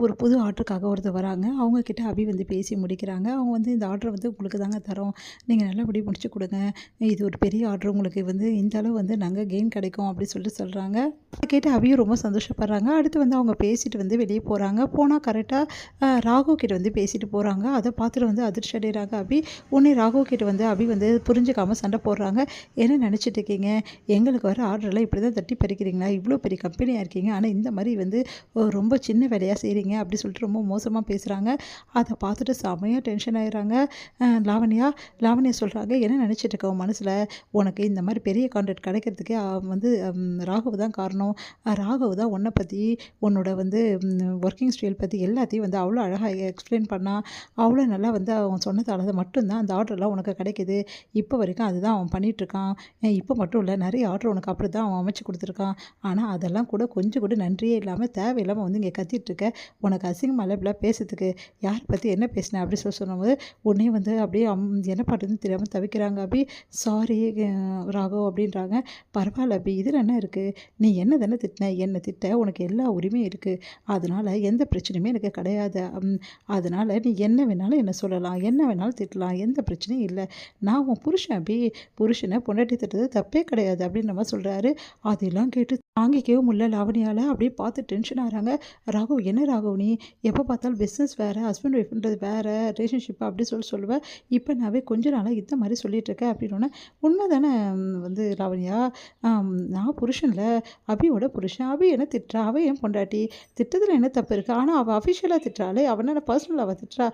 ஒரு புது ஆர்டருக்காக ஒருத்தர் வராங்க. அவங்கக்கிட்ட அபி வந்து பேசி முடிக்கிறாங்க. அவங்க வந்து இந்த ஆர்டர வந்து உங்களுக்கு தாங்க தரோம். நீங்க நல்லபடியா முடிச்சு குடுங்க. இது ஒரு பெரிய ஆர்டர் உங்களுக்கு வந்து இந்த அளவு வந்து நாங்க கெயின் கிடைக்கும் அப்படின்னு சொல்லிட்டு சொல்றாங்க. அத கேட்டு அபியும் ரொம்ப சந்தோஷப்படுறாங்க. அடுத்து வந்து அவங்க பேசிட்டு வந்து வெளிய போறாங்க. போனா கரெக்ட்டா ராகவ் கிட்ட வந்து பேசிட்டு போறாங்க. அத பார்த்துட்டு வந்து அதிர்ச்சி அடையறாங்க அபி. உடனே ராகவ் கிட்ட வந்து அபி வந்து புரிஞ்சுக்காம சண்டை போடுறாங்க. என்ன நினைச்சிட்டு இருக்கீங்க? எங்களுக்கு வர ஆர்டர்லாம் இப்படி தான் தட்டி பறிக்கிறீங்களா? இவ்ளோ பெரிய கம்பெனியா இருக்கீங்க. ஆனா இந்த மாரி வந்து ரொம்ப சின்ன வேலையா செய்றீங்க அப்படி சொல்லிட்டு ரொம்ப மோசமா பேசுறாங்க. அத பார்த்துட்டு செமையா டென்ஷன் ஆயிடுறாங்க. லாவண்யா லாவண்யா சொல்றாங்க, "என்ன நினைச்சிட்டு இருக்க உன் மனசுல? உனக்கு இந்த மாரி பெரிய கான்ட்ராக்ட் கிடைக்கிறதுக்கே வந்து ராகவ் தான் காரணம். ராகவ் தான் உன்ன பத்தி, உன்னோட வந்து ஒர்க்கிங் ஸ்டைல் பத்தி எல்லாத்தையும் வந்து அவ்வளோ அழகா எக்ஸ்பிளைன் பண்ணான். அவ்வளோ நல்லா வந்து அவன் சொன்னதால தான் மட்டும் தான் அந்த ஆர்டர்லாம் உனக்கு கிடைக்குது. இப்போ வரைக்கும் அதுதான் அவன் பண்ணிட்டுருக்கான். இப்போ மட்டும் இல்ல நெறைய ஆர்டர் உனக்கு அப்படி தான் அவன் அமைச்சு குடுத்துருக்கான். ஆனா அதெல்லாம் கூட கொஞ்சம் கூட நன்றியே இல்லாம தேவையில்லாம வந்து இங்க கத்திட்டு இருக்க. உனக்கு அசிங்கமா இல்ல இப்படிலாம் பேசுறதுக்கு? யார பத்தி என்ன பேசின?" அப்படி சொல்லும்போது உடனே வந்து அப்படியே என்ன பண்ணுறதுன்னு தெரியாம தவிக்கிறாங்க அபி. "சாரி ராகவ்" அப்படின்றாங்க. "பரவாயில்ல அபி, இதில என்ன இருக்கு? நீ என்ன தானே திட்டின. என்ன திட்ட உனக்கு எல்லா உரிமையும் இருக்கு. அதனால எந்த பிரச்சனையுமே எனக்கு கிடையாது. அதனால நீ என்ன வேணாலும் என்ன சொல்லலாம். என்ன வேணாலும் திட்டலாம். எந்த பிரச்சனையும் இல்ல. நான் உன் புருஷன் அபி. புருஷன பொண்டாட்டி திட்டுறது தப்பே கிடையாது." அப்படின்ற மாரி சொல்றாரு. அதெல்லாம் கேட்டு தாங்கிக்கவே முடியல லாவண்யால. அப்படியே பார்த்து டென்ஷன் ஆகுறாங்க. "ராகவ் என்ன ராகவ் நீ? எப்போ பார்த்தாலும் பிஸ்னஸ் வேற, ஹஸ்பண்ட் ஒய்ஃப்ன்றது வேற, ரிலேஷன்ஷிப் அப்படி சொல்லுவ. இப்போ நாவே கொஞ்ச நாளா இந்த மாரி சொல்லிட்டு இருக்க." அப்படின்னோனே, "உண்மை தானே வந்து லாவண்யா. நான் புருஷன்ல. அபியோட புருஷன். அபி என்ன திட்டுறா? அவ என் பொண்டாட்டி. திட்டத்துல என்ன தப்பு இருக்கு? ஆனா அவ அஃபிஷியலா திட்டுறாளே! அவ என்ன பர்சனலா அவ திட்டுறா?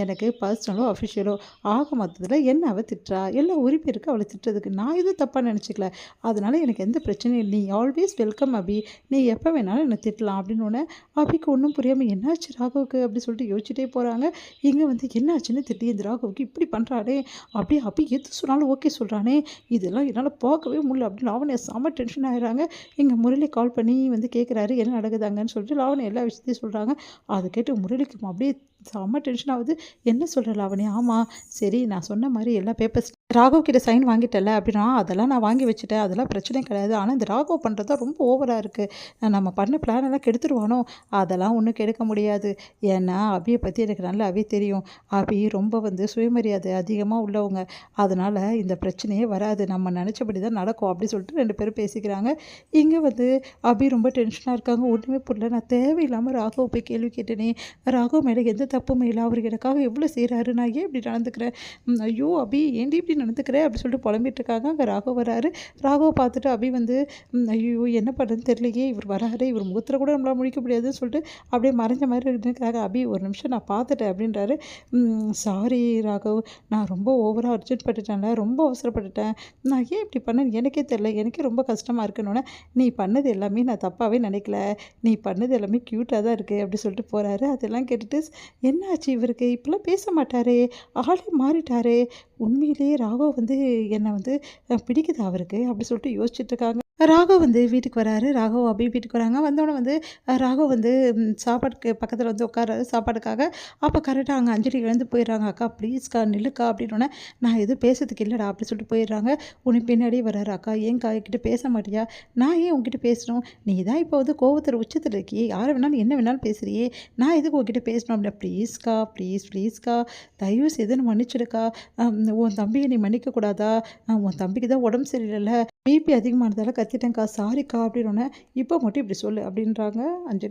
எனக்கு பர்சனலோ, அஃபிஷியலோ ஆக மொத்தத்துல என்ன அவ திட்டுறா? எல்லா உரிமை இருக்கு அவள திட்டுறதுக்கு. நான் எதுவும் தப்பா நினச்சுக்கல. அதனால எனக்கு எந்த பிரச்சனையும் இல்ல. நீ ஆல்வேஸ் வெல்கம் அபி. நீ எப்போ வேணாலும் என்ன திட்டலாம்." அப்படின்னோனே, அபிக்கு ஒண்ணும் புரியாம என்னாச்சு ராகவுக்கு அப்படி சொல்லிட்டு யோசிச்சுட்டே போறாங்க. இங்க வந்து என்னாச்சுன்னு தெரியல. இந்த ராகவுக்கு இப்படி பண்றானே! அப்படியே அபி எது சொன்னாலும் ஓகே சொல்றானே! இதெல்லாம் என்னால பார்க்கவே முடியல அப்படின்னு லாவண்யா செம டென்ஷன் ஆயிடுறாங்க. இங்க முரளி கால் பண்ணி வந்து கேட்குறாரு, என்ன நடக்குது அங்கன்னு சொல்லிட்டு லாவண்யா எல்லா விஷயத்தையும் சொல்றாங்க. அத கேட்டு முரளிக்கு அப்படியே செம்ம டென்ஷன் ஆகுது. "என்ன சொல்ற லாவண்யா? ஆமா, சரி நான் சொன்ன மாரி எல்லா பேப்பர்ஸ் ராகவ் கிட்ட சைன் வாங்கிட்டல்ல?" அப்படின்னா, "அதெல்லாம் நான் வாங்கி வச்சுட்டேன். அதெல்லாம் பிரச்சனை கிடையாது. ஆனா இந்த ராகவ் பண்றது தான் ரொம்ப ஓவரா இருக்கு. நம்ம பண்ண பிளான் எல்லாம் கெடுத்துருவானோ?" "அதெல்லாம் ஒண்ணும் கெடுக்க முடியாது. ஏன்னா அபிய பத்தி எனக்கு நல்லாவே தெரியும். அபி ரொம்ப வந்து சுயமரியாதை அதிகமா உள்ளவங்க. அதனால இந்த பிரச்சனையே வராது. நம்ம நெனச்சபடி தான் நடக்கும்." அப்படி சொல்லிட்டு 2 பேரும் பேசிக்கிறாங்க. இங்க வந்து அபி ரொம்ப டென்ஷனா இருக்காங்க. ஒண்ணுமே புரியல. நான் தேவையில்லாம ராகவ போய் கேள்வி கேட்டேனே! ராகவ் மேல எந்த தப்புமே இல்ல. அவரு எனக்காக எவ்வளோ செய்றாரு. நான் ஏன் இப்படி நடந்துக்கிறேன்? ஐயோ! அபி ஏன்டி இப்படி நடந்துக்கிற? அப்படி சொல்லிட்டு புலம்பிட்டு இருக்காங்க. அங்க ராகவ் வராரு. ராகவ பார்த்துட்டு அபி வந்து ஐயய்யோ! என்ன பண்ணுறதுன்னு தெரியலையே! இவர் வராரு. இவர் முகத்துல கூட நம்மளால முழிக்க முடியாதுன்னு சொல்லிட்டு அப்படியே மறைஞ்ச மாரி நிக்கிறாங்க. "அபி ஒரு நிமிஷம் நான் பார்த்துட்டேன்" அப்படின்றாரு. "சாரி ராகவ். நான் ரொம்ப ஓவரா அர்ஜென்ட் பட்டுட்டேன்ல. ரொம்ப அவசரப்பட்டுட்டேன். நான் ஏன் இப்படி பண்ணேன்னு எனக்கே தெரியல. எனக்கே ரொம்ப கஷ்டமா இருக்குன்னோனே, நீ பண்ணது எல்லாமே நான் தப்பாவே நினைக்கல. நீ பண்ணது எல்லாமே க்யூட்டா தான் இருக்கு." அப்படி சொல்லிட்டு போறாரு. அதெல்லாம் கேட்டுட்டு, என்னாச்சு இவருக்கு? இப்படிலாம் பேச மாட்டாரே! ஆளே மாறிட்டாரே! உண்மையிலேயே ராகவ் வந்து என்ன வந்து பிடிக்குதா அவருக்கு? அப்படி சொல்லிட்டு யோசிச்சுட்டு இருக்காங்க. ராகவ் வந்து வீட்டுக்கு வராரு. ராகவ் அபி வீட்டுக்கு வராங்க. வந்தோனே வந்து ராகவ் வந்து சாப்பாட்டுக்கு பக்கத்துல வந்து உட்கார்றாரு சாப்பாடுக்காக. அப்ப கரெக்ட்டா அங்க அஞ்சலி எழுந்து போயிடுறாங்க. "அக்கா ப்ளீஸ்க்கா நில்லுக்கா" அப்படின்னோனே, "நான் எதுவும் பேசுறதுக்கு இல்லடா" அப்படி சொல்லிட்டு போயிடுறாங்க. உடனே பின்னாடியே வராரு. "அக்கா ஏன்க்கா என்கிட்ட பேச மாட்டியா? நான் ஏன் உன்கிட்ட பேசணும்? நீ தான் இப்போ வந்து கோவத்துல உச்சத்துல இருக்கியே! யார வேணாலும் என்ன வேணாலும் பேசுறியே! நான் எதுக்கு உன்கிட்ட பேசணும்?" அப்படின்னா, "ப்ளீஸ்க்கா ப்ளீஸ்க்கா தயவு செய்து என்ன மன்னிச்சிடுக்கா. உன் தம்பிய நீ மன்னிக்க கூடாதா? உன் தம்பிக்கு தான் உடம்பு சரியில்லல்ல. பிபி அதிகமானதால கத்திட்டேன்க்கா. சாரிக்கா" அப்படின்னோனே, "இப்போ மட்டும் இப்படி சொல்லு" அப்படின்றாங்க அஞ்சலி.